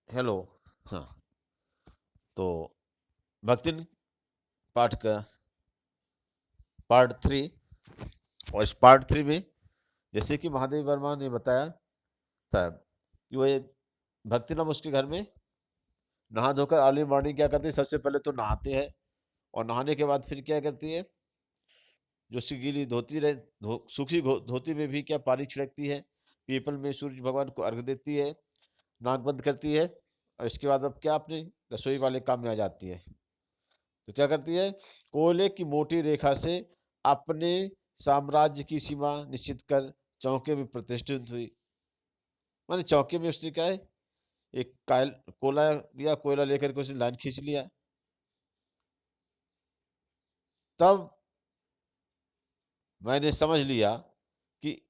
Hello. हाँ, तो भक्ति पाठ का पार्ट थ्री। और इस पार्ट थ्री में जैसे कि महादेव वर्मा ने बताया था कि वो ये भक्ति नाम उसके घर में नहा धोकर अर्ली मॉर्निंग क्या करती है, सबसे पहले तो नहाते हैं। और नहाने के बाद फिर क्या करती है, जो उसकी गीली धोती रहे सूखी धोती में भी क्या पानी छिड़कती है, पीपल में सूर्य भगवान को अर्घ देती है, नाक बंद करती है। और इसके बाद अब क्या अपने रसोई वाले काम में आ जाती है। तो क्या करती है, कोयले की मोटी रेखा से अपने साम्राज्य की सीमा निश्चित कर चौके में प्रतिष्ठित हुई। माने चौके में उसने क्या है, एक कायल कोला या कोयला लेकर के उसने लाइन खींच लिया। तब मैंने समझ लिया कि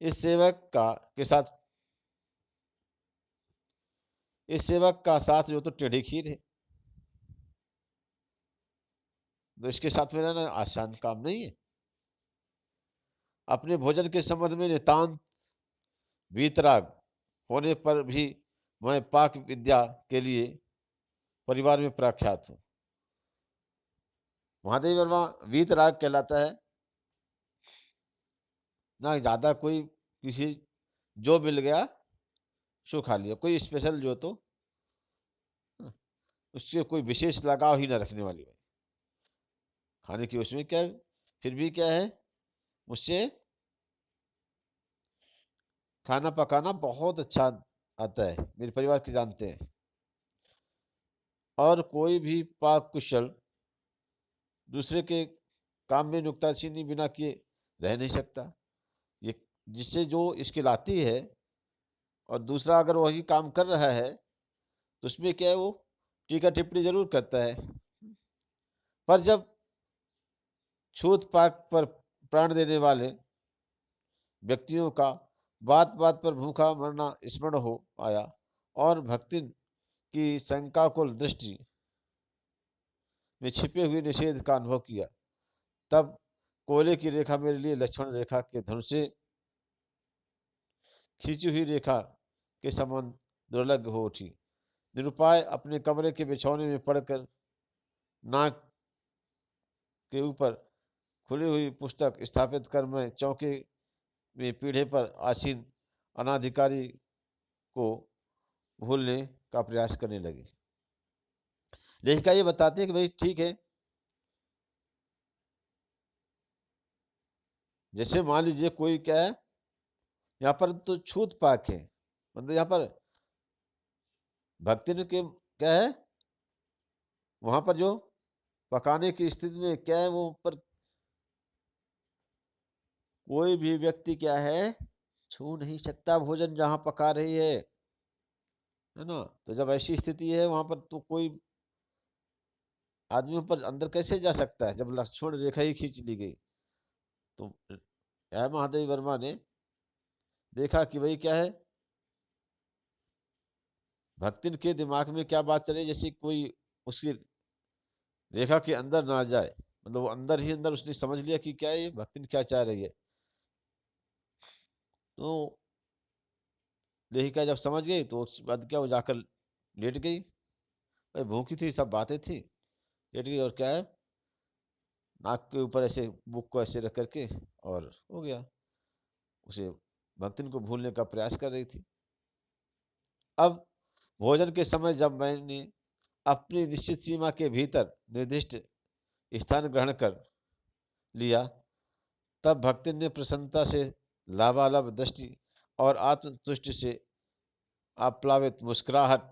इस सेवक का इस सेवक का साथ जो तो टेढ़ी खीर है। तो इसके साथ में रहना आसान काम नहीं है। अपने भोजन के संबंध में नितांत वीतराग होने पर भी मैं पाक विद्या के लिए परिवार में प्रख्यात हूँ। महादेव वर्मा वीतराग कहलाता है। ना ज्यादा कोई किसी जो मिल गया सो खा लिया, कोई स्पेशल जो तो हाँ, उससे कोई विशेष लगाव ही ना रखने वाली भाई। खाने की उसमें क्या है, फिर भी क्या है, मुझसे खाना पकाना बहुत अच्छा आता है, मेरे परिवार के जानते हैं। और कोई भी पाक कुशल दूसरे के काम में नुक्ताचीनी बिना किए रह नहीं सकता। ये जिससे जो स्किल आती है और दूसरा अगर वही काम कर रहा है तो उसमें क्या है, वो टीका टिप्पणी जरूर करता है। पर जब छूत पाक पर प्राण देने वाले व्यक्तियों का बात बात पर भूखा मरना स्मरण हो आया और भक्ति की शंकाकुल दृष्टि में छिपे हुए निषेध का अनुभव किया, तब कोयले की रेखा मेरे लिए लक्ष्मण रेखा के धनुष से खींची हुई रेखा के समान दुर्लभ हो उठी। निरुपाय अपने कमरे के बिछौने में पड़कर नाक के ऊपर खुली हुई पुस्तक स्थापित कर मैं चौके में पीढ़े पर आसीन अनाधिकारी को भूलने का प्रयास करने लगी। लेखिका ये बताती है कि भाई ठीक है, जैसे मान लीजिए कोई क्या है, यहाँ पर तो छूत पाक है, मतलब यहाँ पर भक्ति के क्या है, वहां पर जो पकाने की स्थिति में क्या है, वो पर कोई भी व्यक्ति क्या है, छू नहीं सकता भोजन जहां पका रही है ना। तो जब ऐसी स्थिति है वहां पर तो कोई आदमी ऊपर अंदर कैसे जा सकता है, जब लक्ष्मण रेखा ही खींच ली गई। तो महादेव वर्मा ने देखा कि भाई क्या है, भक्तिन के दिमाग में क्या बात चले, जैसे कोई उसकी रेखा के अंदर ना जाए। मतलब वो अंदर ही अंदर उसने समझ लिया कि क्या है, ये भक्तिन क्या चाह रही है। तो लेखिका जब समझ गई तो उसके बाद क्या, वो जाकर लेट गई। भाई भूखी थी, सब बातें थी, लेट गई। और क्या है, नाक के ऊपर ऐसे बुक को ऐसे रख करके और हो गया, उसे भक्तिन को भूलने का प्रयास कर रही थी। अब भोजन के समय जब मैंने अपनी निश्चित सीमा के भीतर निर्दिष्ट स्थान ग्रहण कर लिया, तब भक्तिन ने प्रसन्नता से लाभालाभ दृष्टि और आत्मतुष्टि से आप्लावित मुस्कुराहट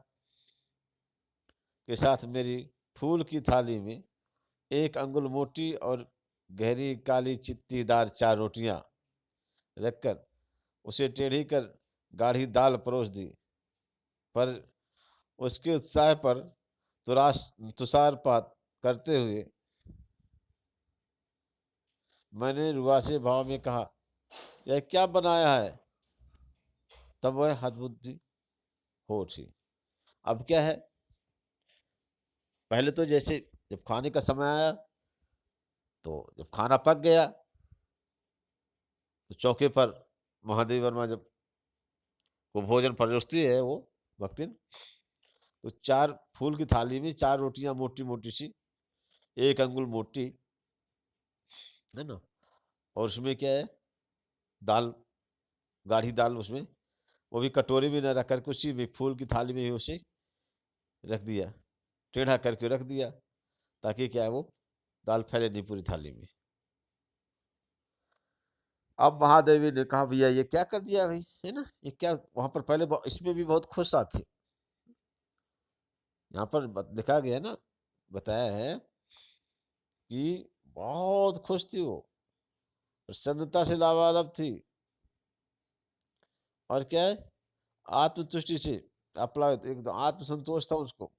के साथ मेरी फूल की थाली में एक अंगुल मोटी और गहरी काली चित्तीदार 4 रोटियां रखकर उसे टेढ़ी कर गाढ़ी दाल परोस दी। पर उसके उत्साह पर तुषारपात करते हुए मैंने रुआसे भाव में कहा, यह क्या बनाया है। तब वह हतबुद्धि हो उठी। अब क्या है, पहले तो जैसे जब खाने का समय आया, तो जब खाना पक गया तो चौके पर महादेव वर्मा जब वो भोजन परोसती है, वो भक्तिन। तो 4 फूल की थाली में 4 रोटियां मोटी मोटी सी, 1 अंगुल मोटी, है ना। और उसमें क्या है, दाल, गाढ़ी दाल उसमें, वो भी कटोरी में न रख करके उसी में फूल की थाली में ही उसे रख दिया, टेढ़ा करके रख दिया, ताकि क्या है वो दाल फैले नहीं पूरी थाली में। अब महादेवी ने कहा भैया ये क्या कर दिया भाई, है ना, ये क्या। वहां पर पहले इसमें भी बहुत खुश थे। यहाँ पर लिखा गया है ना, बताया है कि बहुत खुश थी वो, प्रसन्नता से लावालब थी। और क्या है, आत्मतुष्टि से अप्लावित, एकदम आत्मसंतोष था उसको,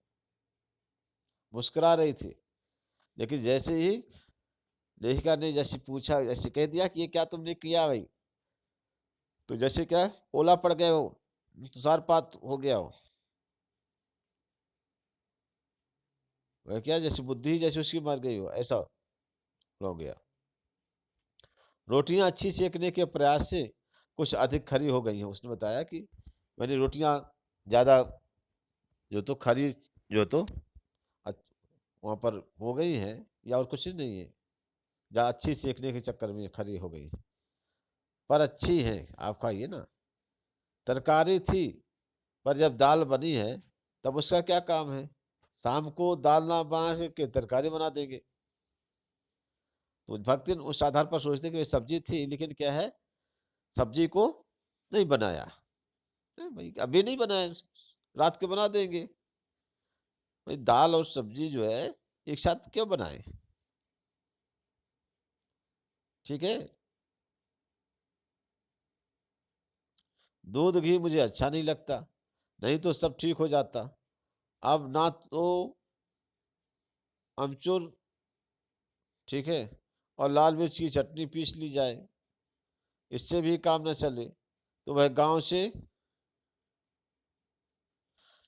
मुस्कुरा रही थी। लेकिन जैसे ही लेखिका ने जैसे पूछा, जैसे कह दिया कि ये क्या तुमने किया भाई, तो जैसे क्या है, ओला पड़ गए हो, तुषारपात हो गया हो, वह क्या, जैसे बुद्धि जैसे उसकी मर गई हो, ऐसा हो गया। रोटियां अच्छी सेकने के प्रयास से कुछ अधिक खरी हो गई हैं। उसने बताया कि मैंने रोटियां ज्यादा जो तो खरी, जो तो वहां पर हो गई हैं, या और कुछ नहीं है, या अच्छी सेकने के चक्कर में खरी हो गई, पर अच्छी है, आप खाइए ना। तरकारी थी, पर जब दाल बनी है तब उसका क्या काम है, शाम को दाल ना बना के तरकारी बना देंगे। तो भक्तिन उस आधार पर सोचते कि वे सब्जी थी, लेकिन क्या है, सब्जी को नहीं बनाया। भाई अभी नहीं बनाया, रात के बना देंगे। भाई दाल और सब्जी जो है एक साथ क्यों बनाए, ठीक है। दूध घी मुझे अच्छा नहीं लगता, नहीं तो सब ठीक हो जाता। अब ना तो अमचूर, ठीक है, और लाल मिर्च की चटनी पीस ली जाए, इससे भी काम न चले, तो वह गांव से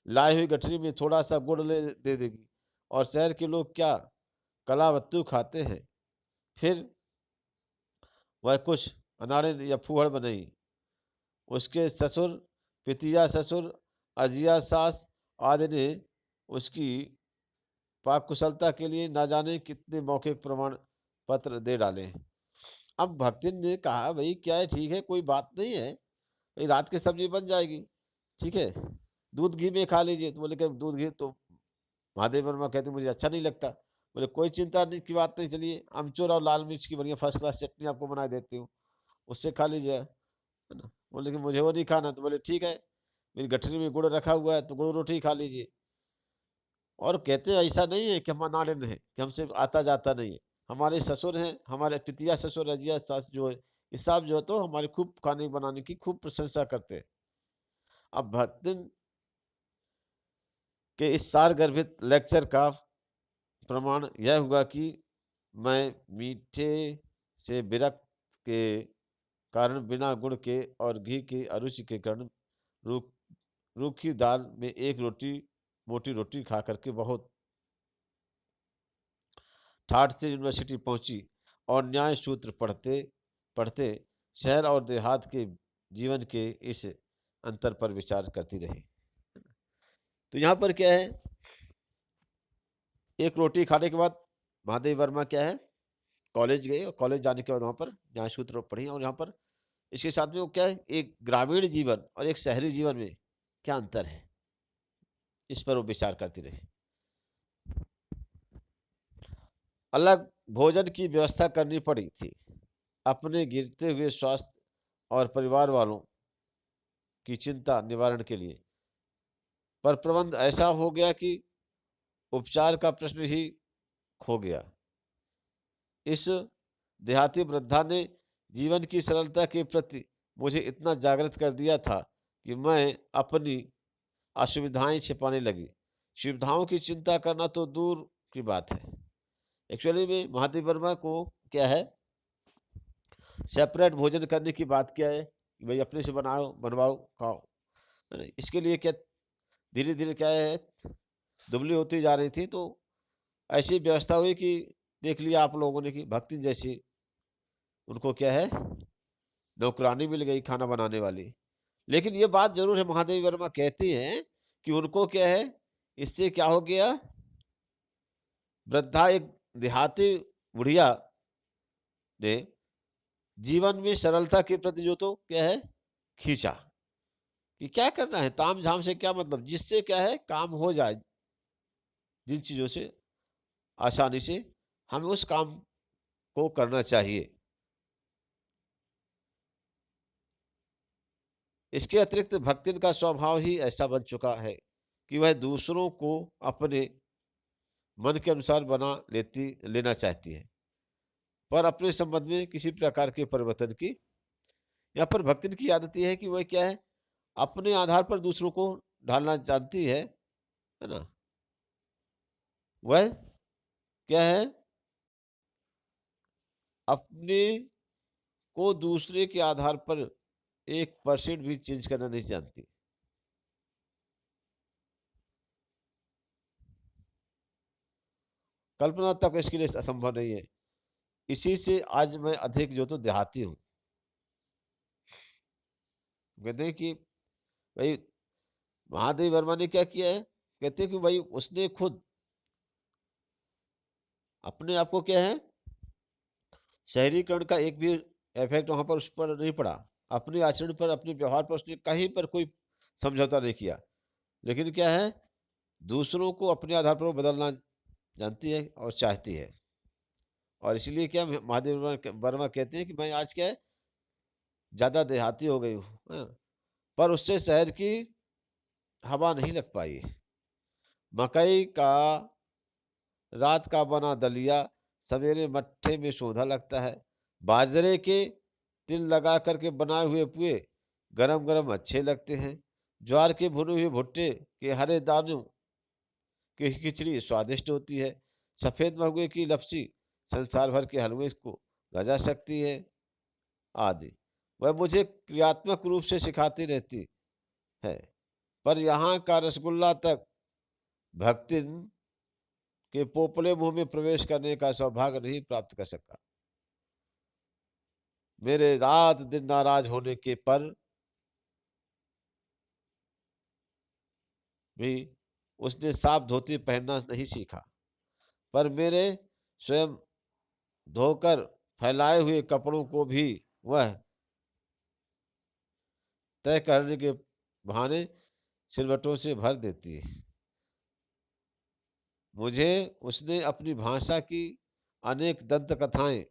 लाई हुई गठरी में थोड़ा सा गुड़ दे देगी। और शहर के लोग क्या कलावत्तू खाते हैं, फिर वह कुछ अनाड़े या फूहड़ बनाई। उसके ससुर, पितिया ससुर, अजिया सास आदि ने उसकी पाक कुशलता के लिए ना जाने कितने मौखिक प्रमाण पत्र दे डाले। अब भक्तिन ने कहा भाई क्या है, ठीक है, कोई बात नहीं है, भाई रात की सब्जी बन जाएगी, ठीक है, दूध घी में खा लीजिए। तो बोले कि दूध घी तो महादेव वर्मा कहते मुझे अच्छा नहीं लगता। बोले कोई चिंता नहीं की बात नहीं, चलिए अमचूर और लाल मिर्च की बढ़िया फर्स्ट क्लास चटनी आपको बना देती हूँ, उससे खा लीजिए, है ना। बोले कि मुझे वो नहीं खाना। तो बोले ठीक है, मेरी गठरी में गुड़ रखा हुआ है, तो गुड़ रोटी खा लीजिए। और कहते हैं ऐसा नहीं है कि हम अनाड़िन हैं, कि हमसे आता जाता नहीं है। हमारे ससुर हैं, हमारे पितिया ससुर अजिया सास जो है, ये सब जो है तो हमारे खूब खाने बनाने की खूब प्रशंसा करते हैं। अब भक्तिन के इस सार गर्भित लेक्चर का प्रमाण यह हुआ कि मैं मीठे से विरक्त के कारण, बिना गुड़ के और घी की अरुचि के कारण, रूख रूखी दाल में एक रोटी, मोटी रोटी खा करके बहुत ठाठ से यूनिवर्सिटी पहुंची, और न्याय सूत्र पढ़ते पढ़ते शहर और देहात के जीवन के इस अंतर पर विचार करती रही। तो यहाँ पर क्या है, एक रोटी खाने के बाद महादेव वर्मा क्या है, कॉलेज गए, और कॉलेज जाने के बाद वहाँ पर न्याय सूत्र पढ़ी। और यहाँ पर इसके साथ में वो क्या है, एक ग्रामीण जीवन और एक शहरी जीवन में क्या अंतर है, इस पर वो विचार करती रही। अलग भोजन की व्यवस्था करनी पड़ी थी, अपने गिरते हुए स्वास्थ्य और परिवार वालों की चिंता निवारण के लिए। पर प्रबंध ऐसा हो गया कि उपचार का प्रश्न ही खो गया। इस देहाती वृद्धा ने जीवन की सरलता के प्रति मुझे इतना जागृत कर दिया था कि मैं अपनी असुविधाएं छिपाने लगी। सुविधाओं की चिंता करना तो दूर की बात है। एक्चुअली में महादेव वर्मा को क्या है, सेपरेट भोजन करने की बात क्या है कि भाई अपने से बनाओ, बनवाओ, खाओ, है ना। इसके लिए क्या, धीरे धीरे क्या है, दुबली होती जा रही थी। तो ऐसी व्यवस्था हुई कि देख लिया आप लोगों ने कि भक्ति जैसी उनको क्या है, नौकरानी मिल गई खाना बनाने वाली। लेकिन ये बात जरूर है, महादेवी वर्मा कहती हैं कि उनको क्या है, इससे क्या हो गया, वृद्धा एक देहाती बुढ़िया ने जीवन में सरलता के प्रति जो तो क्या है, खींचा कि क्या करना है, ताम झाम से क्या मतलब, जिससे क्या है काम हो जाए, जिन चीजों से आसानी से हमें उस काम को करना चाहिए। इसके अतिरिक्त भक्तिन का स्वभाव ही ऐसा बन चुका है कि वह दूसरों को अपने मन के अनुसार बना लेना चाहती है, पर अपने संबंध में किसी प्रकार के परिवर्तन की, यहाँ पर भक्तिन की आदत यह है कि वह क्या है, अपने आधार पर दूसरों को ढालना जानती है ना। वह क्या है, अपने को दूसरे के आधार पर 1% भी चेंज करना नहीं जानती। कल्पना तक इसके लिए असंभव नहीं है। इसी से आज मैं अधिक जो तो देहाती हूँ। कहते हैं कि भाई महादेव वर्मा ने क्या किया है, कहते हैं कि भाई उसने खुद अपने आप को क्या है, शहरीकरण का एक भी इफेक्ट वहां पर उस पर नहीं पड़ा, अपने आचरण पर, अपने व्यवहार पर उसने कहीं पर कोई समझौता नहीं किया, लेकिन क्या है, दूसरों को अपने आधार पर वो बदलना जानती है और चाहती है। और इसलिए क्या महादेव वर्मा कहते हैं कि मैं आज क्या है, ज्यादा देहाती हो गई हूँ, हाँ, पर उससे शहर की हवा नहीं लग पाई। मकई का रात का बना दलिया सवेरे मट्ठे में सोधा लगता है। बाजरे के तिल लगा करके बनाए हुए पुए गरम गरम अच्छे लगते हैं। ज्वार के भुने हुए भुट्टे के हरे दानों की खिचड़ी स्वादिष्ट होती है। सफेद महुए की लपसी संसार भर के हलवे को रजा सकती है, आदि। वह मुझे क्रियात्मक रूप से सिखाती रहती है, पर यहाँ का रसगुल्ला तक भक्तिन के पोपले मुंह में प्रवेश करने का सौभाग्य नहीं प्राप्त कर सका। मेरे रात दिन नाराज होने के पर भी उसने साफ धोती पहनना नहीं सीखा, पर मेरे स्वयं धोकर फैलाए हुए कपड़ों को भी वह तय करने के बहाने सिलवटों से भर देती है। मुझे उसने अपनी भाषा की अनेक दंत कथाएं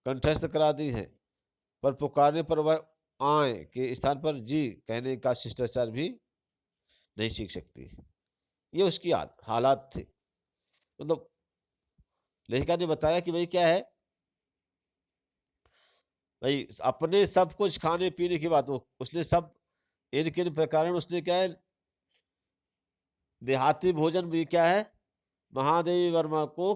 कंठस्थ करा दी हैं, पर पुकारने पर वह आए के स्थान पर जी कहने का शिष्टाचार भी नहीं सीख सकती। ये उसकी हालात थे। मतलब लेखिका ने बताया कि भाई क्या है, भाई अपने सब कुछ खाने पीने की बात उसने सब इन किन प्रकार उसने क्या है, देहाती भोजन भी क्या है, महादेवी वर्मा को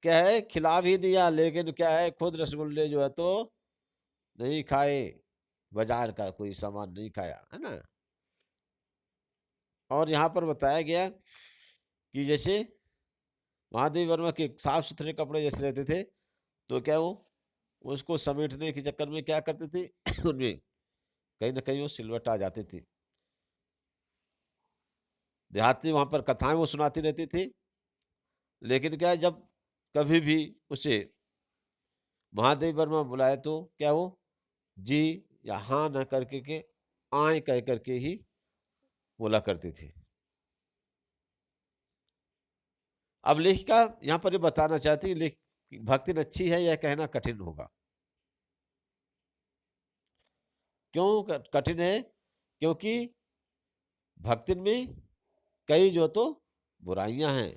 क्या है खिला भी दिया, लेकिन क्या है खुद रसगुल्ले जो है तो नहीं खाए, बाजार का कोई सामान नहीं खाया, है ना। और यहाँ पर बताया गया कि जैसे महादेवी वर्मा के साफ सुथरे कपड़े जैसे रहते थे, तो क्या वो उसको समेटने के चक्कर में क्या करते थे उनमें कहीं ना कहीं वो सिलवट आ जाती थी। देहाती वहां पर कथाएं वो सुनाती रहती थी, लेकिन क्या है, जब कभी भी उसे महादेव वर्मा बुलाए तो क्या वो जी या हाँ न करके के आए कह करके ही बोला करती थी। अब लेखिका यहाँ पर ये बताना चाहती है लेख भक्ति अच्छी है यह कहना कठिन होगा। क्यों कठिन है, क्योंकि भक्ति में कई जो तो बुराइयां हैं,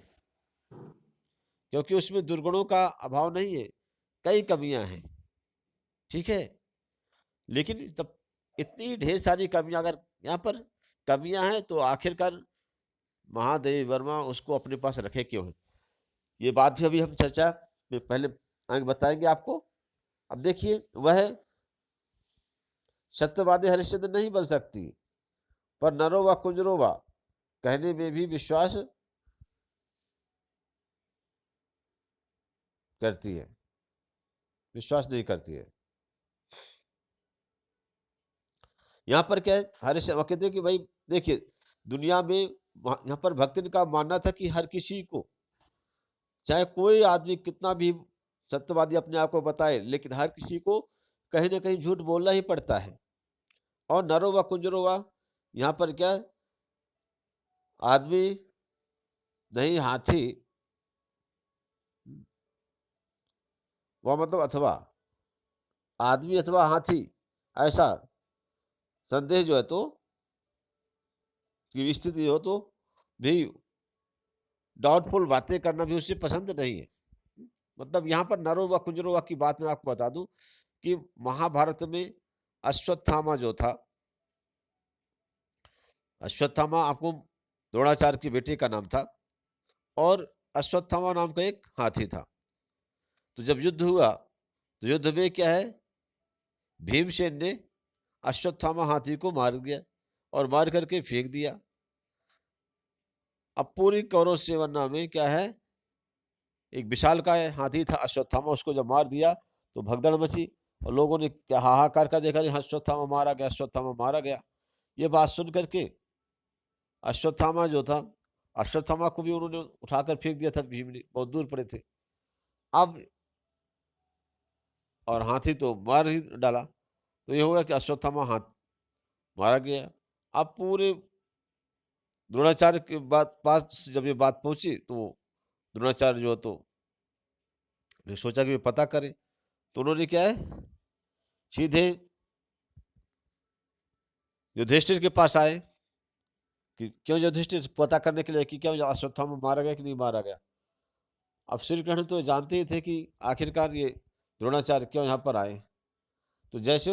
क्योंकि उसमें दुर्गुणों का अभाव नहीं है, कई कमियां हैं, ठीक है। लेकिन तब इतनी ढेर सारी कमियां अगर यहाँ पर कमियां हैं तो आखिरकार महादेव वर्मा उसको अपने पास रखे क्यों है, ये बात भी अभी हम चर्चा में पहले आगे बताएंगे आपको। अब देखिए वह सत्यवादी हरिश्चंद्र नहीं बन सकती, पर नरो व कुंजरो व कहने में भी विश्वास करती है, विश्वास नहीं करती है। यहाँ पर क्या है, हरिश्चंद्र कहते हैं कि भाई देखिए, दुनिया में यहाँ पर भक्तिन का मानना था कि हर किसी को, चाहे कोई आदमी कितना भी सत्यवादी अपने आप को बताए, लेकिन हर किसी को कहीं ना कहीं झूठ बोलना ही पड़ता है। और नरो व कुंजरो व, यहाँ पर क्या है, आदमी नहीं हाथी, वह मतलब अथवा आदमी अथवा हाथी, ऐसा संदेह जो है तो की स्थिति हो तो भी डाउटफुल बातें करना भी उसे पसंद नहीं है। मतलब यहाँ पर नरो व कुंजरो व की बात मैं आपको बता दूं कि महाभारत में अश्वत्थामा जो था, अश्वत्थामा आपको द्रोणाचार्य की बेटे का नाम था, और अश्वत्थामा नाम का एक हाथी था। तो जब युद्ध हुआ तो युद्ध में क्या है, भीमसेन ने अश्वत्थामा हाथी को मार दिया और मार करके फेंक दिया। अब पूरी कौरव सेना में क्या है, एक विशाल का हाथी था अश्वत्थामा, उसको जब मार दिया तो भगदड़ मची और लोगों ने क्या हाहाकार का देखा, अश्वत्थामा मारा गया, अश्वत्थामा मारा गया। ये बात सुन करके अश्वत्थामा जो था, अश्वत्थामा को भी उन्होंने उठाकर फेंक दिया था, भीम ने, बहुत दूर पड़े थे। अब और हाथी तो मार ही डाला, तो ये होगा कि अश्वत्थामा हाथ मारा गया। अब पूरे द्रोणाचार्य के बात पास जब ये बात पहुंची तो द्रोणाचार्य जो तो ने सोचा कि पता करे, तो उन्होंने क्या है, सीधे युधिष्ठिर के पास आए कि क्यों, युधिष्ठिर पता करने के लिए कि क्यों अश्वत्थामा मारा गया कि नहीं मारा गया। अब श्री कृष्ण तो जानते ही थे कि आखिरकार ये द्रोणाचार्य क्यों यहाँ पर आए। तो जैसे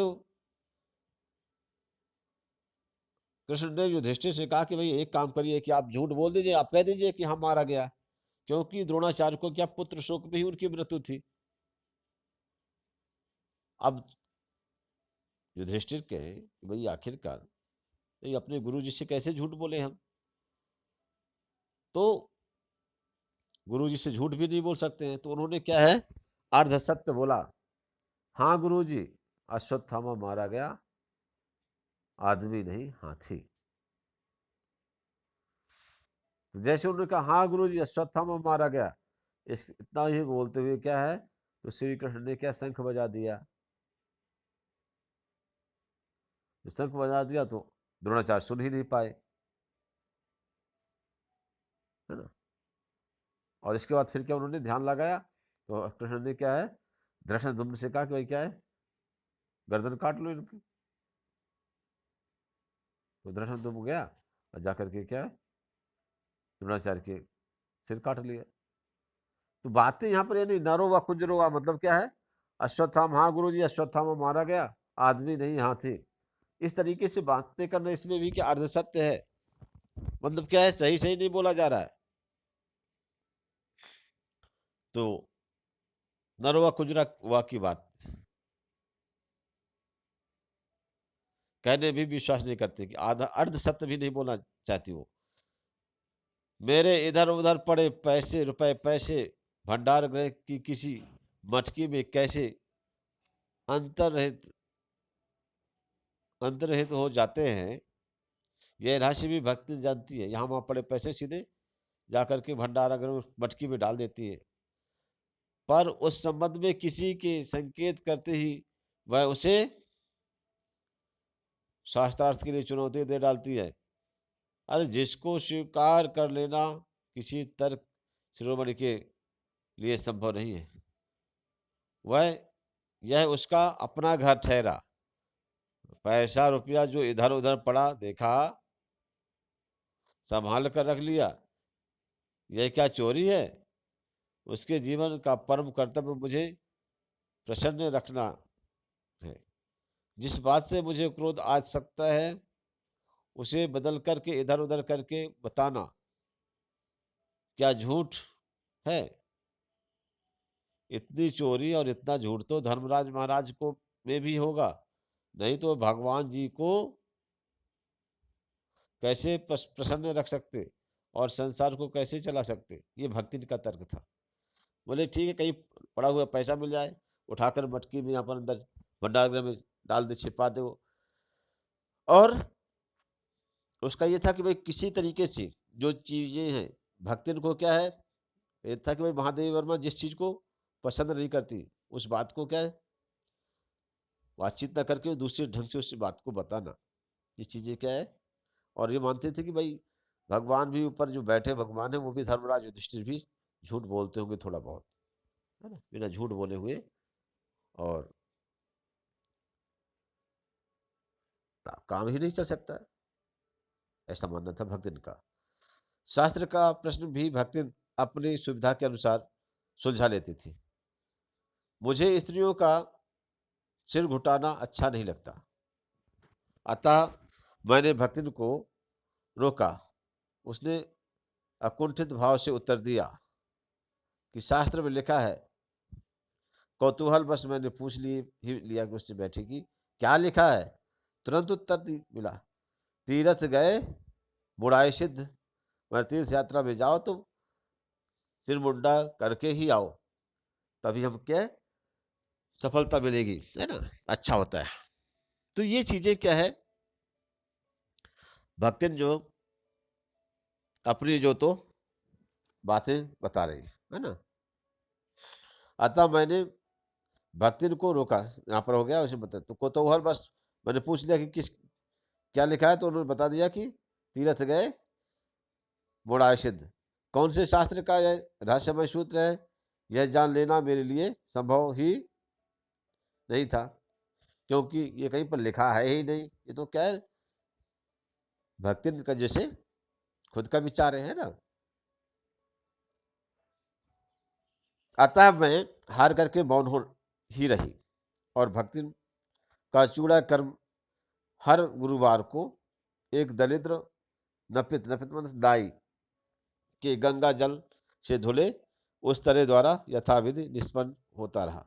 कृष्ण ने युधिष्ठिर से कहा कि भाई एक काम करिए कि आप झूठ बोल दीजिए, आप कह दीजिए कि हम मारा गया, क्योंकि द्रोणाचार्य को क्या पुत्र शोक में ही उनकी मृत्यु थी। अब युधिष्ठिर कहे कि भाई आखिरकार ये अपने गुरु जी से कैसे झूठ बोले हम, तो गुरु जी से झूठ भी नहीं बोल सकते हैं। तो उन्होंने क्या है, अर्ध सत्य बोला, हाँ गुरु जी, अश्वत्थामा मारा गया, आदमी नहीं हाथी। तो जैसे उन्होंने कहा हाँ गुरु जी अश्वत्थामा मारा गया, इस इतना ही बोलते हुए क्या है, तो श्री कृष्ण ने क्या शंख बजा दिया। शंख बजा दिया तो द्रोणाचार्य सुन ही नहीं पाए, है ना। और इसके बाद फिर क्या उन्होंने ध्यान लगाया, तो कृष्ण ने क्या है, धृष्टद्युम्न से कहा कि भाई क्या है, गर्दन काट लो इनकी। तो धृष्टद्युम्न गया और जाकर के क्या है, द्रोणाचार्य के सिर काट लिया। तो बातें यहाँ पर ये नहीं, नरो व कुंजरो व मतलब क्या है, अश्वत्थामा, हाँ गुरु जी अश्वत्थामा मारा गया, आदमी नहीं हाथी। इस तरीके से बातें करना, इसमें भी क्या अर्ध सत्य है, मतलब क्या है, सही सही नहीं बोला जा रहा है। तो नरो व कुंजरा वा की बात कहने भी विश्वास नहीं करते, कि आधा अर्ध सत्य भी नहीं बोलना चाहती वो। मेरे इधर उधर पड़े पैसे, रुपए पैसे भंडार गृह की किसी मटकी में कैसे अंतर्हित अंतर्हित हो जाते हैं, यह राशि भी भक्ति जानती है। यहाँ वहां पड़े पैसे सीधे जाकर के भंडार गृह में मटकी में डाल देती है, पर उस संबंध में किसी के संकेत करते ही वह उसे शास्त्रार्थ के लिए चुनौती दे डालती है। अरे जिसको स्वीकार कर लेना किसी तर्क शिरोमणि के लिए संभव नहीं है, वह यह उसका अपना घर ठहरा। पैसा रुपया जो इधर उधर पड़ा देखा, संभाल कर रख लिया, यह क्या चोरी है। उसके जीवन का परम कर्तव्य मुझे प्रसन्न रखना है। जिस बात से मुझे क्रोध आ सकता है उसे बदल करके इधर उधर करके बताना क्या झूठ है। इतनी चोरी और इतना झूठ तो धर्मराज महाराज को में भी होगा, नहीं तो भगवान जी को कैसे प्रसन्न रख सकते और संसार को कैसे चला सकते। ये भक्ति का तर्क था। बोले ठीक है, कहीं पड़ा हुआ पैसा मिल जाए, उठाकर मटकी में यहाँ पर अंदर भंडार गृह में डाल दे, छिपा दे, और उसका ये था कि भाई किसी तरीके से जो चीज़ें हैं, भक्तिन को क्या है, ये था कि भाई महादेवी वर्मा जिस चीज़ को पसंद नहीं करती, उस बात को क्या है, बातचीत ना करके दूसरे ढंग से उस बात को बताना, ये चीज़ें क्या है। और ये मानते थे कि भाई भगवान भी ऊपर जो बैठे भगवान है, वो भी धर्मराज युधिष्ठिर भी झूठ बोलते होंगे थोड़ा बहुत, है ना? बिना झूठ बोले हुए, और काम ही नहीं चल सकता, ऐसा मानना था भक्तिन का। शास्त्र का प्रश्न भी भक्तिन अपनी सुविधा के अनुसार सुलझा लेती थी। मुझे स्त्रियों का सिर घुटाना अच्छा नहीं लगता, अतः मैंने भक्तिन को रोका। उसने अकुंठित भाव से उत्तर दिया कि शास्त्र में लिखा है। कौतूहल बस मैंने पूछ ही लिया कि उससे बैठेगी, क्या लिखा है? तुरंत उत्तर मिला, तीर्थ गए मुड़ाए सिद्ध। मैं तीर्थ यात्रा में जाओ तो सिर मुंडा करके ही आओ, तभी हम क्या सफलता मिलेगी, है ना, अच्छा होता है। तो ये चीजें क्या है, भक्तिन जो अपनी जो तो बातें बता रही है ना। अतः मैंने भक्तिन को रोका, यहाँ पर हो गया उसे बता तो कोतूहल बस मैंने पूछ लिया कि किस क्या लिखा है, तो उन्होंने बता दिया कि तीर्थ गए मुड़ाए सिद्ध। कौन से शास्त्र का यह रहस्यमय सूत्र है, यह जान लेना मेरे लिए संभव ही नहीं था, क्योंकि ये कहीं पर लिखा है ही नहीं। ये तो क्या है, भक्तिन का जैसे खुद का विचार है ना। अतः मैं हार करके मौन हो ही रही, और भक्तिन का चूड़ा कर्म हर गुरुवार को एक दलिद्र नपित नपित मतलब दाई के गंगा जल से धुले उस तरह द्वारा यथाविधि निष्पन्न होता रहा।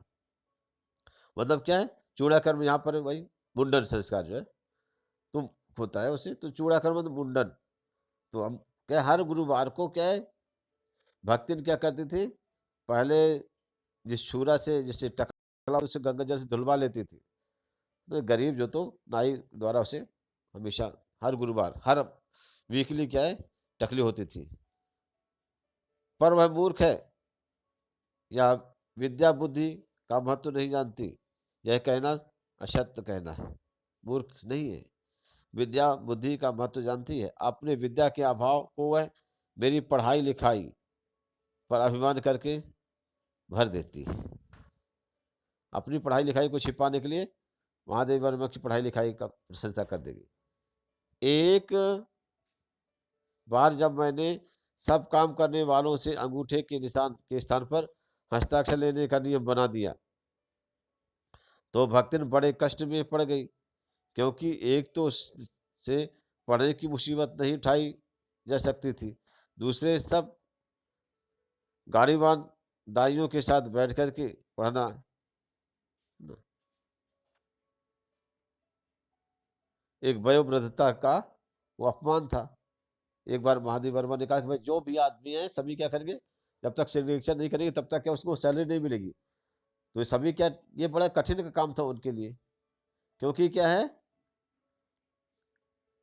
मतलब क्या है, चूड़ा कर्म यहाँ पर वही मुंडन संस्कार जो है तुम होता है उसे, तो चूड़ा कर्म मतलब मुंडन। तो हम क्या हर गुरुवार को क्या है, भक्तिन क्या करती थी, पहले जिस छूरा से जिससे टकला उसे गंगा जल से धुलवा लेती थी। तो गरीब जो तो नाई द्वारा उसे हमेशा हर गुरुवार हर वीकली क्या है टकली होती थी। पर वह मूर्ख है या विद्या बुद्धि का महत्व नहीं जानती, यह कहना असत्य कहना है। मूर्ख नहीं है, विद्या बुद्धि का महत्व जानती है। अपने विद्या के अभाव को वह मेरी पढ़ाई लिखाई पर अभिमान करके भर देती है। अपनी पढ़ाई लिखाई को छिपाने के लिए महादेव वर्मा की पढ़ाई लिखाई का प्रशंसा कर देगी। एक बार जब मैंने सब काम करने वालों से अंगूठे के निशान के स्थान पर हस्ताक्षर लेने का नियम बना दिया, तो भक्तिन बड़े कष्ट में पड़ गई, क्योंकि एक तो से पढ़ने की मुसीबत नहीं उठाई जा सकती थी, दूसरे सब गाड़ीवान दाइयों के साथ बैठ कर के पढ़ना एक वयोवृद्धता का वो अपमान था। एक बार महादेव वर्मा ने कहा कि भाई जो भी आदमी है सभी क्या करेंगे, जब तक सिग्नेचर नहीं करेंगे तब तक क्या उसको सैलरी नहीं मिलेगी। तो ये सभी क्या, ये बड़ा कठिन का काम था उनके लिए, क्योंकि क्या है,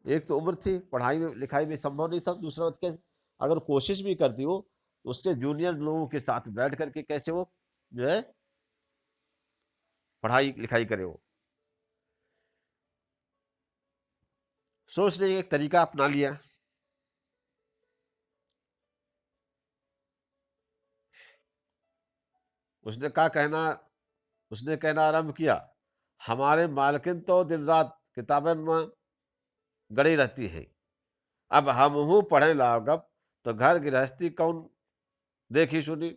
एक तो उम्र थी, पढ़ाई में लिखाई में संभव नहीं था, दूसरा बात क्या, अगर कोशिश भी करती हो तो उसके जूनियर लोगों के साथ बैठ करके कैसे वो जो है पढ़ाई लिखाई करे वो। सोच ने एक तरीका अपना लिया। उसने क्या कहना उसने कहना आरंभ किया, हमारे मालकिन तो दिन रात किताबें में गड़ी रहती है, अब हम हूँ पढ़े लागब तो घर गृहस्थी कौन देखी सुनी।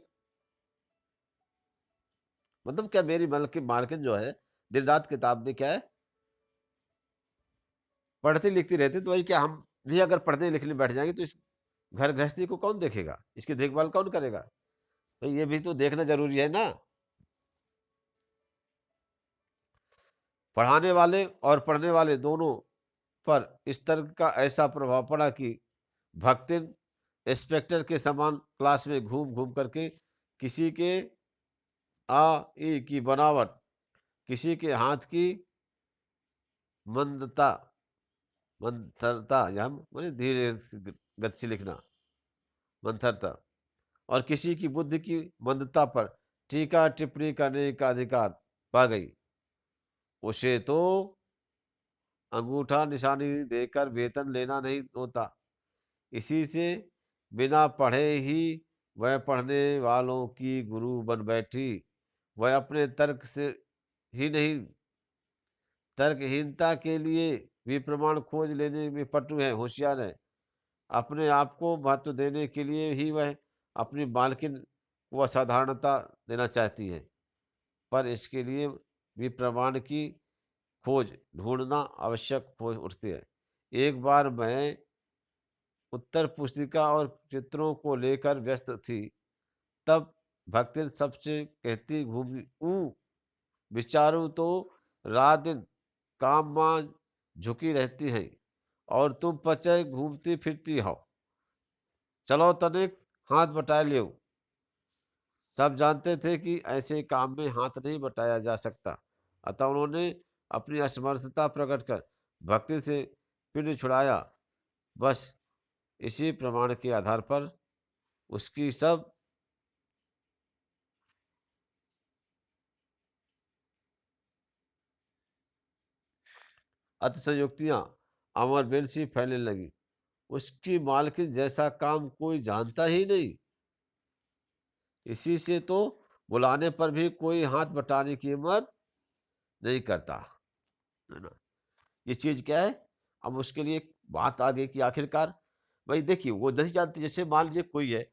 मतलब क्या, मेरी मालकिन जो है दिन रात किताब में क्या है पढ़ती लिखती रहती, तो वही क्या हम भी अगर पढ़ने लिखने बैठ जाएंगे तो इस घर गृहस्थी को कौन देखेगा, इसकी देखभाल कौन करेगा। तो ये भी तो देखना जरूरी है ना। पढ़ाने वाले और पढ़ने वाले दोनों पर इस तरह का ऐसा प्रभाव पड़ा कि भक्तिन इंस्पेक्टर के समान क्लास में घूम घूम करके किसी के आ ई की बनावट, किसी के हाथ की मंदता मंथरता या माने धीरे गति से लिखना, मंथरता। और किसी की बुद्धि की मंदता पर टीका टिप्पणी करने का अधिकार पा गई, उसे तो अंगूठा निशानी देकर वेतन लेना नहीं होता। इसी से बिना पढ़े ही वह पढ़ने वालों की गुरु बन बैठी। वह अपने तर्क से ही नहीं, तर्कहीनता के लिए भी प्रमाण खोज लेने में पटु है, होशियार है। अपने आप को महत्व देने के लिए ही वह अपनी मालकिन को असाधारणता देना चाहती है, पर इसके लिए भी प्रमाण की खोज ढूंढना आवश्यक हो उठती है। एक बार मैं उत्तर पुस्तिका और चित्रों को लेकर व्यस्त थी, तब भक्ति सबसे कहती घूमी विचारूं तो रात दिन काम में झुकी रहती है और तुम पचे घूमती फिरती हो। चलो तनिक हाथ बटा लियो। सब जानते थे कि ऐसे काम में हाथ नहीं बटाया जा सकता, अतः उन्होंने अपनी असमर्थता प्रकट कर भक्ति से पिंड छुड़ाया। बस इसी प्रमाण के आधार पर उसकी सब अतिशयोक्तियां अमरबेन सी फैलने लगी। उसकी मालकिन जैसा काम कोई जानता ही नहीं, इसी से तो बुलाने पर भी कोई हाथ बटाने की हिम्मत नहीं करता, है ना। ये चीज क्या है, अब उसके लिए एक बात आ गई कि आखिरकार भाई देखिए वो नहीं जानती। जैसे मान लीजिए कोई है,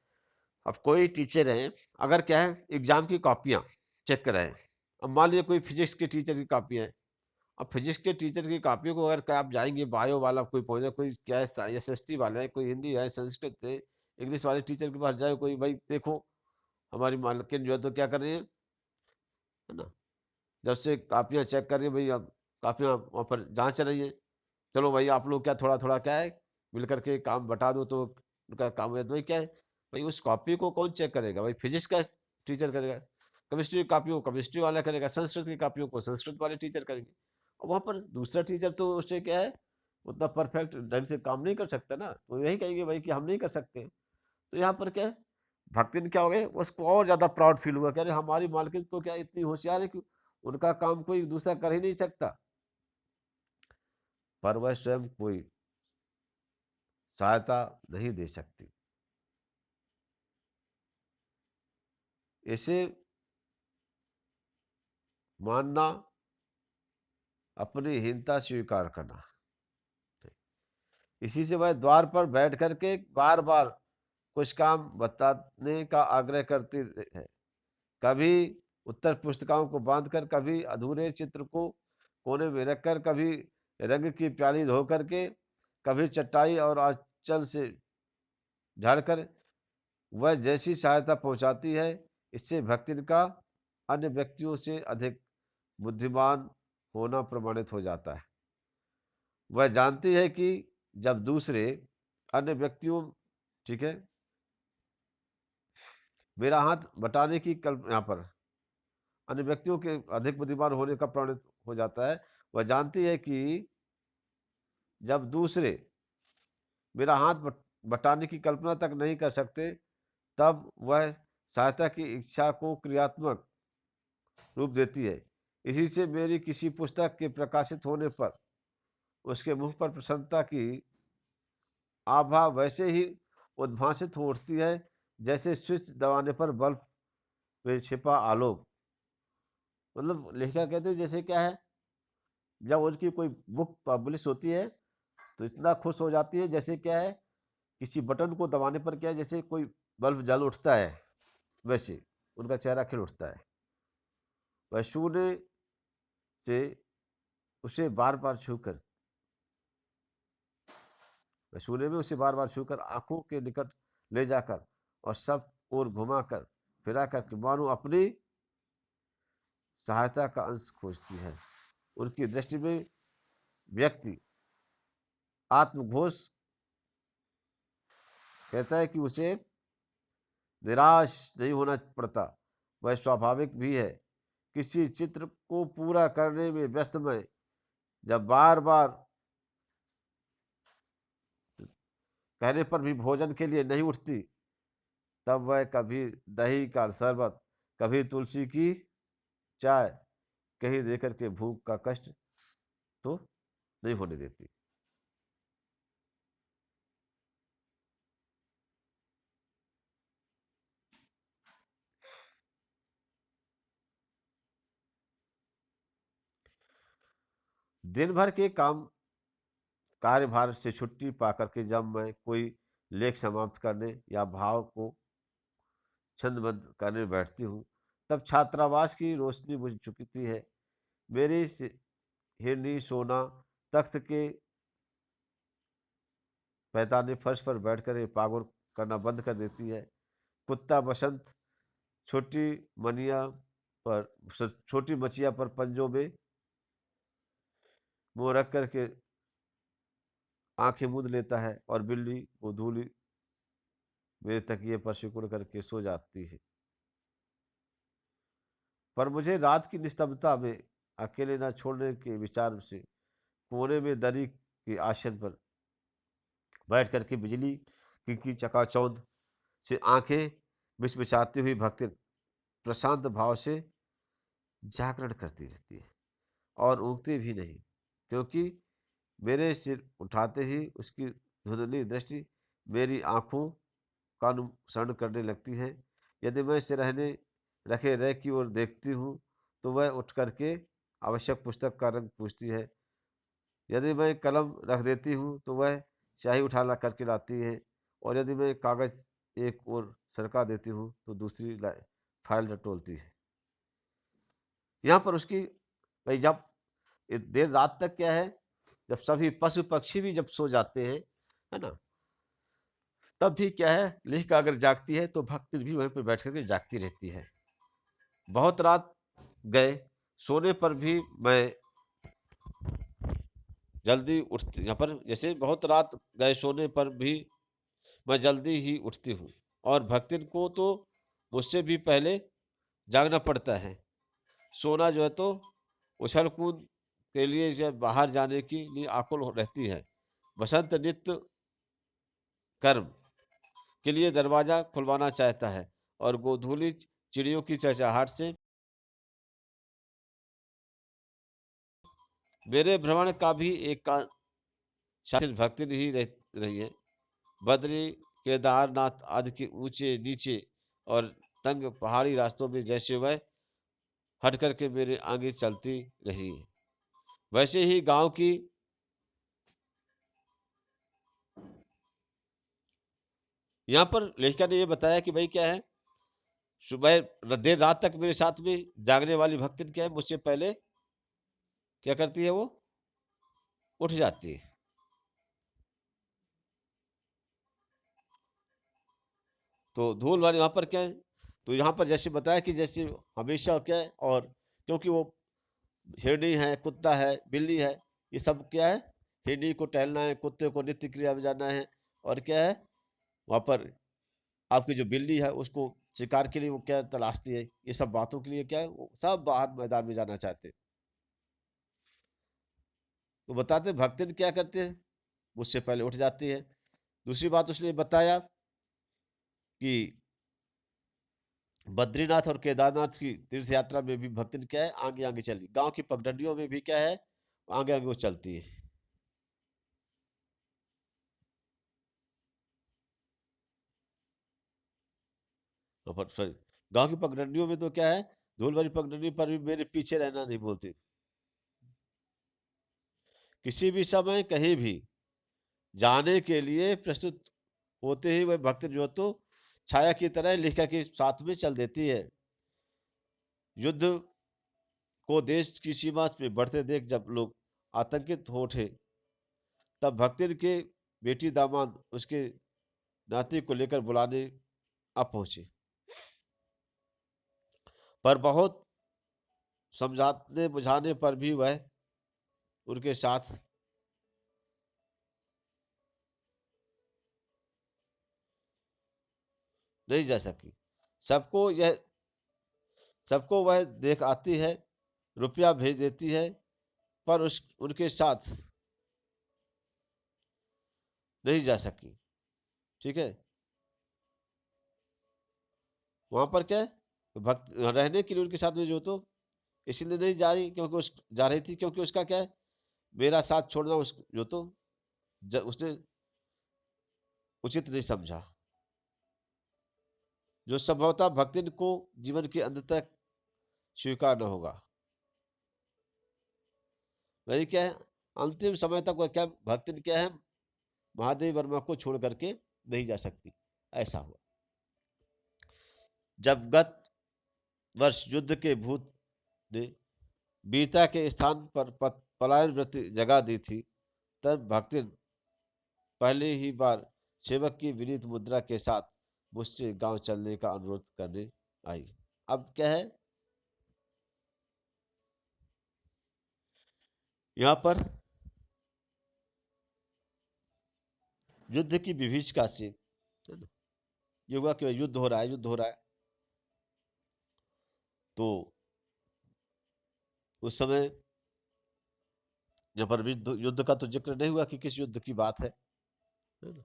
अब कोई टीचर है, अगर क्या है एग्जाम की कॉपियां चेक कर रहे हैं। अब मान लीजिए कोई फिजिक्स के टीचर की कॉपी है। अब फिजिक्स के टीचर की कॉपियों को अगर क्या आप जाएंगे, बायो वाला कोई पहुंचे, कोई क्या है एसएसटी वाला है, कोई हिंदी है, संस्कृत है, इंग्लिश वाले टीचर के पास जाए कोई, भाई देखो हमारी मालकिन जो है तो क्या कर रही है ना। जब से कापियां चेक कर रही है भाई, अब कापियां वहाँ पर जांच रही है। चलो भाई आप लोग क्या थोड़ा थोड़ा क्या है मिल करके काम बता दो तो उनका काम है। तो भाई क्या है, भाई उस कॉपी को कौन चेक करेगा, भाई फिजिक्स का टीचर करेगा, केमिस्ट्री की कॉपियों को केमिस्ट्री वाला करेगा, संस्कृत की कॉपियों को संस्कृत वाले टीचर करेंगे। और वहाँ पर दूसरा टीचर तो उससे क्या है उतना परफेक्ट ढंग से काम नहीं कर सकता ना, तो यही कहेंगे भाई कि हम नहीं कर सकते। तो यहाँ पर क्या है, भक्ति ने क्या हो गया, उसको और ज्यादा प्राउड फील हुआ, कह रहे हमारी मालकिन तो क्या इतनी होशियार है कि उनका काम कोई दूसरा कर ही नहीं सकता। पर वह स्वयं कोई सहायता नहीं दे सकती। इसे मानना अपनी हीनता स्वीकार करना। इसी से वह द्वार पर बैठ करके बार बार कुछ काम बताने का आग्रह करती है। कभी उत्तर पुस्तिकाओं को बांधकर, कभी अधूरे चित्र को कोने में रखकर, कभी रंग की प्याली धो करके, कभी चटाई और आंचल से झाड़कर वह जैसी सहायता पहुंचाती है, इससे भक्ति का अन्य व्यक्तियों से अधिक बुद्धिमान होना प्रमाणित हो जाता है। वह जानती है कि जब दूसरे अन्य व्यक्तियों, ठीक है, मेरा हाथ बटाने की कल्प यहाँ पर अन्य व्यक्तियों के अधिक बुद्धिमान होने का प्रमाणित हो जाता है। वह जानती है कि जब दूसरे मेरा हाथ बटाने की कल्पना तक नहीं कर सकते, तब वह सहायता की इच्छा को क्रियात्मक रूप देती है। इसी से मेरी किसी पुस्तक के प्रकाशित होने पर उसके मुख पर प्रसन्नता की आभा वैसे ही उद्भासित हो उठती है जैसे स्विच दबाने पर बल्ब में छिपा आलोक। मतलब लेखिका कहते हैं जैसे क्या है, जब उनकी कोई बुक पब्लिश होती है तो इतना खुश हो जाती है जैसे क्या है, किसी बटन को दबाने पर क्या है जैसे कोई बल्ब जल उठता है, वैसे उनका चेहरा खिल उठता है। वह शून्य से उसे बार बार छूकर, वह शून्य में उसे बार बार छूकर आंखों के निकट ले जाकर और सब ओर घुमाकर फिरा कर मानो अपनी सहायता का अंश खोजती है। उनकी दृष्टि में व्यक्ति आत्मघोष कहता है कि उसे निराश नहीं होना पड़ता। वह स्वाभाविक भी है। किसी चित्र को पूरा करने में व्यस्त में जब बार बार कहने पर भी भोजन के लिए नहीं उठती, तब वह कभी दही का शरबत, कभी तुलसी की चाय कहीं देकर के भूख का कष्ट तो नहीं होने देती। दिन भर के काम कार्यभार से छुट्टी पाकर के जब मैं कोई लेख समाप्त करने या भाव को छंदबद्ध करने बैठती हूँ, तब छात्रावास की रोशनी बुझ चुकी है। मेरी हिरनी सोना तख्त के पैताने फर्श पर बैठकर ये पागुर करना बंद कर देती है। कुत्ता बसंत छोटी मनिया पर छोटी मचिया पर पंजों में मुंह रख करके आंखें मूंद लेता है और बिल्ली वो धूली मेरे तकिए पर सिकुड़ करके सो जाती है। पर मुझे रात की निस्तब्धता में अकेले न छोड़ने के विचार से कोने में दरी के आसन पर बैठ करके बिजली की चकाचौंध से आंखें मिचमिचाती हुई भक्ति प्रशांत भाव से जागरण करती रहती है और ऊँगती भी नहीं, क्योंकि मेरे सिर उठाते ही उसकी धुंधली दृष्टि मेरी आंखों का अनुसरण करने लगती है। यदि मैं सिरहने रखे रैक की ओर देखती हूँ तो वह उठ करके आवश्यक पुस्तक का रंग पूछती है। यदि मैं कलम रख देती हूँ तो वह स्याही उठा ला करके लाती है, और यदि मैं कागज एक ओर सरका देती हूँ तो दूसरी फाइल टटोलती है। यहाँ पर उसकी भाई जब देर रात तक क्या है, जब सभी पशु पक्षी भी जब सो जाते हैं, है ना, तब भी क्या है, लेखिका अगर जागती है तो भक्ति भी वहीं पर बैठ करके जागती रहती है। बहुत रात गए, सोने पर भी मैं जल्दी उठती, यहाँ पर जैसे बहुत रात गए सोने पर भी मैं जल्दी ही उठती हूँ, और भक्तिन को तो मुझसे भी पहले जागना पड़ता है। सोना जो है तो उछल कूद के लिए जब बाहर जाने की लिए आकुल रहती है। बसंत नित्य कर्म के लिए दरवाजा खुलवाना चाहता है, और गोधूली चिड़ियों की चहचहाहट से मेरे भ्रमण का भी एक का शातिर भक्ति नहीं रही है। बद्री, केदारनाथ आदि के ऊंचे नीचे और तंग पहाड़ी रास्तों में जैसे वह हट करके मेरे आगे चलती रही है, वैसे ही गांव की यहाँ पर लेखिका ने ये बताया कि भाई क्या है, सुबह देर रात तक मेरे साथ में जागने वाली भक्तिन क्या है, मुझसे पहले क्या करती है, वो उठ जाती है। तो धूल वाली वहां पर क्या है, तो यहाँ पर जैसे बताया कि जैसे हमेशा क्या है, और क्योंकि वो हिरनी है, कुत्ता है, बिल्ली है, ये सब क्या है, हिरनी को टहलना है, कुत्ते को नित्य क्रिया में जाना है, और क्या है वहां पर आपकी जो बिल्ली है उसको शिकार के लिए वो क्या तलाशती है, ये सब बातों के लिए क्या है, वो सब बाहर मैदान में जाना चाहते हैं। तो बताते भक्तिन क्या करते हैं, मुझसे पहले उठ जाती है। दूसरी बात उसने बताया कि बद्रीनाथ और केदारनाथ की तीर्थ यात्रा में भी भक्तिन क्या है, आगे आगे चली, गांव की पगडंडियों में भी क्या है, आगे आगे वो चलती है। तो पर सॉरी, गांव की पगडंडियों में तो क्या है, धूल भरी पगडंडी पर भी मेरे पीछे रहना नहीं बोलती। किसी भी समय कहीं भी जाने के लिए प्रस्तुत होते ही वह भक्त जो तो छाया की तरह लेखिका के साथ में चल देती है। युद्ध को देश की सीमा पे बढ़ते देख जब लोग आतंकित हो उठे, तब भक्तिन के बेटी दामाद उसके नाती को लेकर बुलाने आ पहुंचे, पर बहुत समझाने बुझाने पर भी वह उनके साथ नहीं जा सकी। सबको यह सबको वह देख आती है, रुपया भेज देती है, पर उस उनके साथ नहीं जा सकी। ठीक है। वहां पर क्या है, भक्त रहने के लिए उनके साथ में जो तो इसलिए नहीं जा रही क्योंकि उस जा रही थी क्योंकि उसका क्या है, मेरा साथ छोड़ना उस जो तो उसने उचित नहीं समझा, जो संभवतः भक्तिन को जीवन के अंत तक स्वीकार न होगा। वही क्या है, अंतिम समय तक वह क्या भक्तिन क्या है, महादेव वर्मा को छोड़ करके नहीं जा सकती। ऐसा हुआ जब गत वर्ष युद्ध के भूत ने वीरता के स्थान पर पलायन वृत्ति जगा दी थी, तब भक्तिन पहले ही बार सेवक की विनीत मुद्रा के साथ मुझसे गांव चलने का अनुरोध करने आई। अब क्या है, यहाँ पर युद्ध की विभीषिका से, है ना, ये हुआ कि युद्ध हो रहा है, युद्ध हो रहा है। तो उस समय यहाँ पर युद्ध युद्ध का तो जिक्र नहीं हुआ कि किस युद्ध की बात है ना।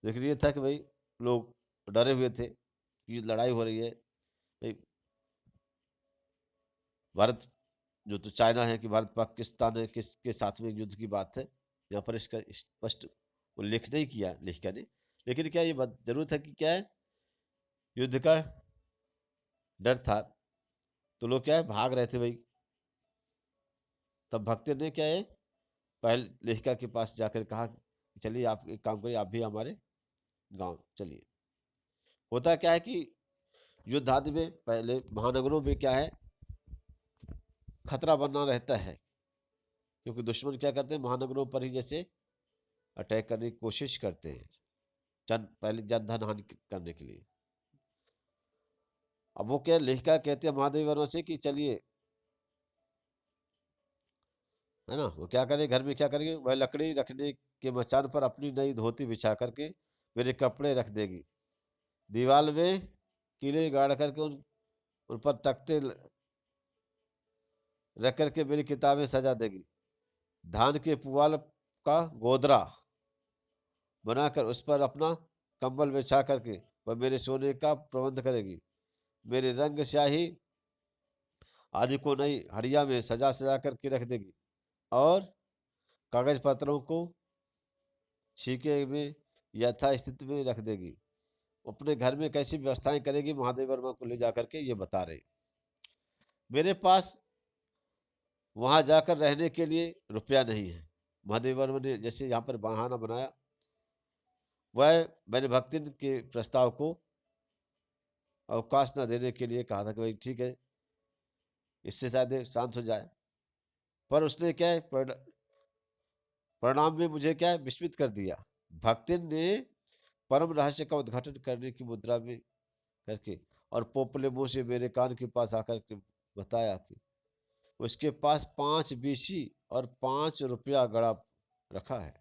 लेकिन ये था कि भाई लोग डरे हुए थे कि लड़ाई हो रही है भाई, भारत जो तो चाइना है कि भारत पाकिस्तान है किसके साथ में युद्ध की बात है। यहाँ पर इसका स्पष्ट उल्लेख नहीं किया लेखिका ने, लेकिन क्या ये बात जरूर था कि क्या है, युद्ध का डर था, तो लोग क्या है भाग रहे थे भाई। तब भक्त ने क्या है, पहले लेखिका के पास जाकर कहा कि चलिए आप एक काम करिए, आप भी हमारे गांव चलिए। होता क्या है कि युद्ध आदि में पहले महानगरों में क्या है, खतरा बना रहता है, क्योंकि दुश्मन क्या करते हैं, महानगरों पर ही जैसे अटैक करने की कोशिश करते हैं, पहले जन धन हानि करने के लिए। अब वो क्या लेखिका कहते हैं महादेव वर्मा से कि चलिए, है ना, वो क्या करें, घर में क्या करेंगे, वह लकड़ी रखने के मचान पर अपनी नई धोती बिछा करके मेरे कपड़े रख देगी, दीवार में कीले गाड़ करके उन पर तख्ते रख करके मेरी किताबें सजा देगी, धान के पुआल का गोदरा बनाकर उस पर अपना कंबल बिछा करके वह मेरे सोने का प्रबंध करेगी, मेरे रंग स्याही आदि को नई हड़िया में सजा सजा करके रख देगी, और कागज पत्रों को छीके में यथा स्थिति में रख देगी। अपने घर में कैसी व्यवस्थाएं करेगी महादेव वर्मा को ले जाकर के ये बता रहे। मेरे पास वहां जाकर रहने के लिए रुपया नहीं है। महादेव वर्मा ने जैसे यहाँ पर बहाना बनाया, वह मैंने भक्तिन के प्रस्ताव को अवकाश न देने के लिए कहा था कि भाई ठीक है, इससे शायद शांत हो जाए। पर उसने क्या है, परिणाम में मुझे क्या है विस्मित कर दिया। भक्तिन ने परम रहस्य का उद्घाटन करने की मुद्रा में करके और पोपले मुंह से मेरे कान के पास आकर के बताया कि उसके पास 5 बीसी और 5 रुपया गड़ा रखा है।